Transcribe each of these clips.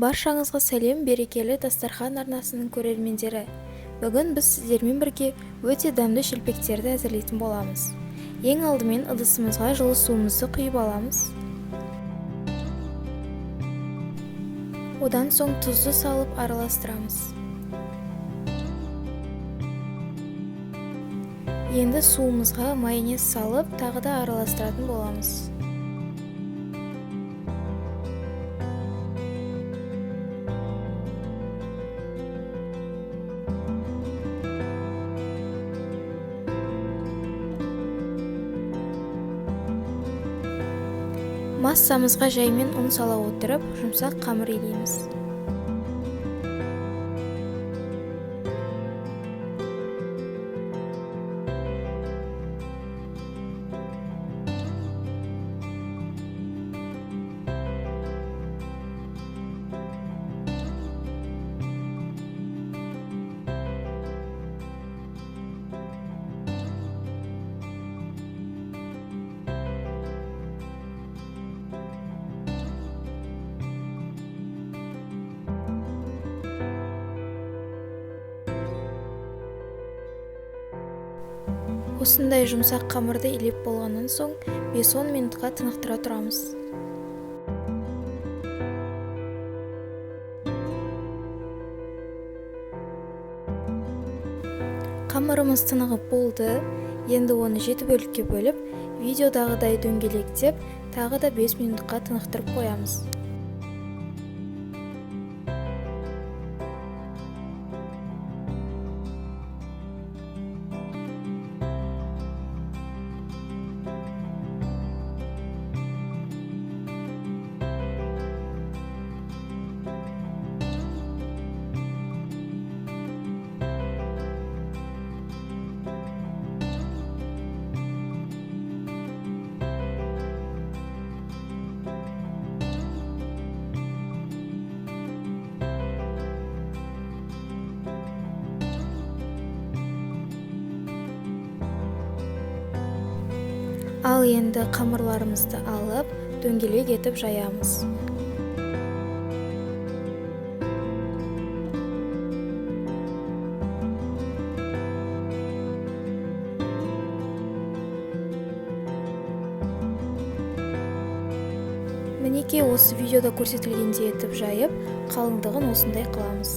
Баршаңызға сәлем, берекелі дастархан арнасының көрермендері. Бүгін біз сіздермен бірге өте дәмді шелпектерді әзірлейтін боламыз. Ең алдымен ыдысымызға жылы суымызды құйып аламыз. Одан соң тұзды салып араластырамыз. Енді суымызға майонез салып, тағы да араластыратын боламыз. Массамызға жаймен ұн сала отырып, жұмсақ қамыр илейміз. Осындай жұмсақ қамырды илеп болғаннан соң 5-10 минутқа тынықтыра тұрамыз. Қамырымыз тынығып болды. Енді оны 7 бөлікке бөліп, видеодағыдай дөңгелектеп, тағы да 5 минутқа тынықтырып қоямыз. Ал енді қамырларымызды алып, дөңгелек етіп жаямыз. Мінекей осы видеода көрсетілгендей етіп жайып, қалыңдығын осындай қыламыз.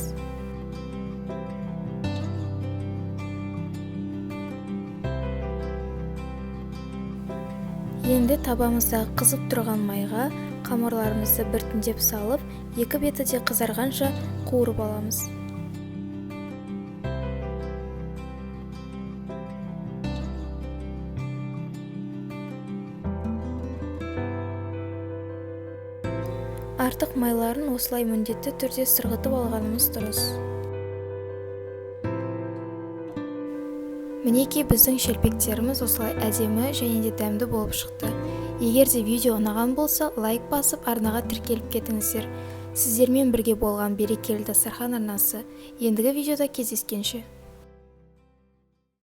Енді табамыздағы қызып тұрған майға қамырларымызды біртіндеп салып, екі беті де қызарғанша қуырып аламыз. Артық майларын осылай міндетті түрде сырғытып алғанымыз дұрыс. Мінекей біздің шелпектеріміз осылай әдемі және де дәмді болып шықты. Егер де видео ұнаған болса, лайк басып, арнаға тіркеліп кетіңіздер. Сіздермен бірге болған берекелі дастархан арнасы. Ендігі видеода кездескенше.